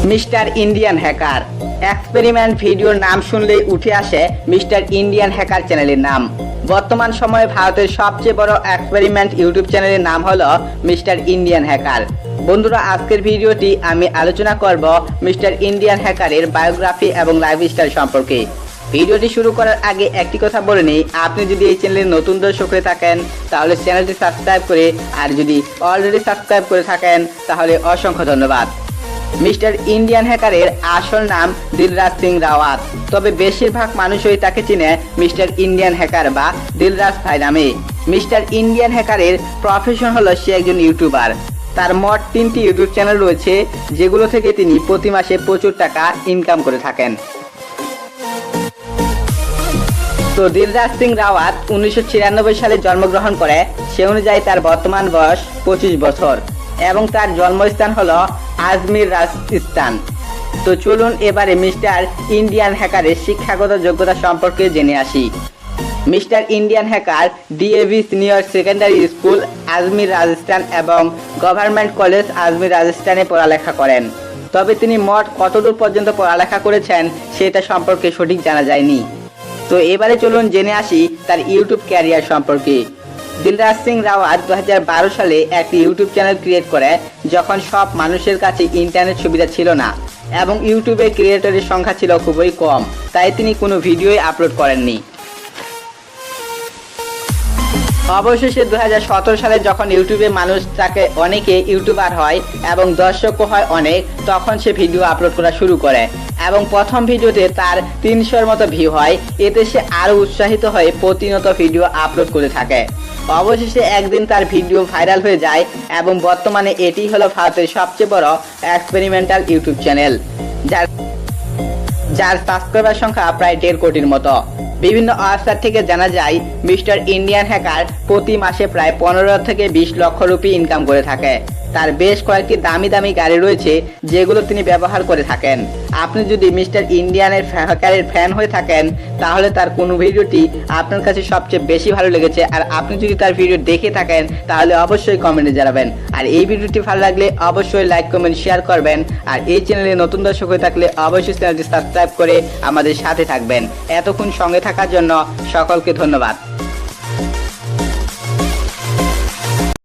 Mister Indian hacker experiment ভিডিওর নাম শুনলেই উঠে আসে মিস্টার ইন্ডিয়ান হ্যাকার চ্যানেলের নাম। বর্তমান সময়ে ভারতের সবচেয়ে বড় এক্সপেরিমেন্ট ইউটিউব চ্যানেলের নাম হলো মিস্টার ইন্ডিয়ান হ্যাকার। বন্ধুরা, আজকের ভিডিওটি আমি আলোচনা করব মিস্টার ইন্ডিয়ান হ্যাকারের বায়োগ্রাফি এবং লাইফস্টাইল সম্পর্কে। ভিডিওটি শুরু করার আগে একটি কথা বলে নিই, আপনি যদি এই চ্যানেলের নতুন দর্শক হয়ে থাকেন তাহলে চ্যানেলটি সাবস্ক্রাইব করে, আর যদি অলরেডি সাবস্ক্রাইব করে থাকেন তাহলে অসংখ্য ধন্যবাদ। মিস্টার ইন্ডিয়ান হ্যাকারের আসল নাম দিলরাজ সিং রাওয়াত, তবে বেশিরভাগ মানুষই তাকে চিনে মিস্টার ইন্ডিয়ান হ্যাকার বা দিলরাজ ভাই নামে। মিস্টার ইন্ডিয়ান হ্যাকারের প্রফেশন হলো সে একজন ইউটিউবার। তার মোট 3টি ইউটিউব চ্যানেল রয়েছে, যেগুলো থেকে তিনি প্রতি মাসে প্রচুর টাকা ইনকাম করে থাকেন। তো দিলরাজ সিং রাওয়াত 1996 সালে জন্মগ্রহণ করে। সে অনুযায়ী তার বর্তমান বয়স 25 বছর এবং তার জন্মস্থান হলো আজমির, রাজস্থান। তো চলুন এবারে মিস্টার ইন্ডিয়ান হ্যাকারের শিক্ষাগত যোগ্যতা সম্পর্কে জেনে আসি। Mister Indian hacker DAV senior secondary school, Ajmer, Rajasthan এবং গভর্নমেন্ট কলেজ, আজমির, রাজস্থানে পড়ালেখা করেন। তবে তিনি মোট কতদূর পর্যন্ত পড়ালেখা করেছেন সেটা সম্পর্কে সঠিক জানা যায়নি। তো এবারে চলুন জেনে আসি তার ইউটিউব ক্যারিয়ার সম্পর্কে। দিলরাজ সিং রাওয়াত 2012 সালে একটি ইউটিউব চ্যানেল ক্রিয়েট করে, যখন সব মানুষের কাছে ইন্টারনেট সুবিধা ছিল না এবং ইউটিউবে ক্রিয়েটরের সংখ্যা ছিল খুবই কম, তাই তিনি কোনো ভিডিওই আপলোড করেননি। অবশেষে 2017 সালে যখন ইউটিউবে মানুষ তাকে অনেকে ইউটিউবার হয় এবং দর্শকও হয় অনেক, তখন সে ভিডিও আপলোড করা শুরু করে এবং প্রথম ভিডিওতে তার 300-এর মতো ভিউ হয়। এতে সে আরও উৎসাহিত হয়ে প্রতিনিয়ত ভিডিও আপলোড করে থাকে। অবশেষে একদিন তার ভিডিও ভাইরাল হয়ে যায় এবং বর্তমানে এটি হলো ভারতের সবচেয়ে বড় এক্সপেরিমেন্টাল ইউটিউব চ্যানেল, যার সাবস্ক্রাইবার সংখ্যা প্রায় 1.5 কোটির মতো। বিভিন্ন ওয়েবসাইট থেকে জানা যায় মিস্টার ইন্ডিয়ান হ্যাকার প্রতি মাসে প্রায় 15 থেকে 20 লক্ষ রুপি ইনকাম করে থাকে। তার বেশ কয়েকটি দামি দামি গাড়ি রয়েছে, যেগুলো তিনি ব্যবহার করে থাকেন। আপনি যদি মিস্টার ইন্ডিয়ানের হ্যাকারের ফ্যান হয়ে থাকেন তাহলে তার কোনো ভিডিওটি আপনার কাছে সবচেয়ে বেশি ভালো লেগেছে, আর আপনি যদি তার ভিডিও দেখে থাকেন তাহলে অবশ্যই কমেন্টে জানাবেন। আর এই ভিডিওটি ভালো লাগলে অবশ্যই লাইক, কমেন্ট, শেয়ার করবেন। আর এই চ্যানেলে নতুন দর্শক হয়ে থাকলে অবশ্যই চ্যানেলটি সাবস্ক্রাইব করে আমাদের সাথে থাকবেন। এতক্ষণ সঙ্গে থাকার জন্য সকলকে ধন্যবাদ।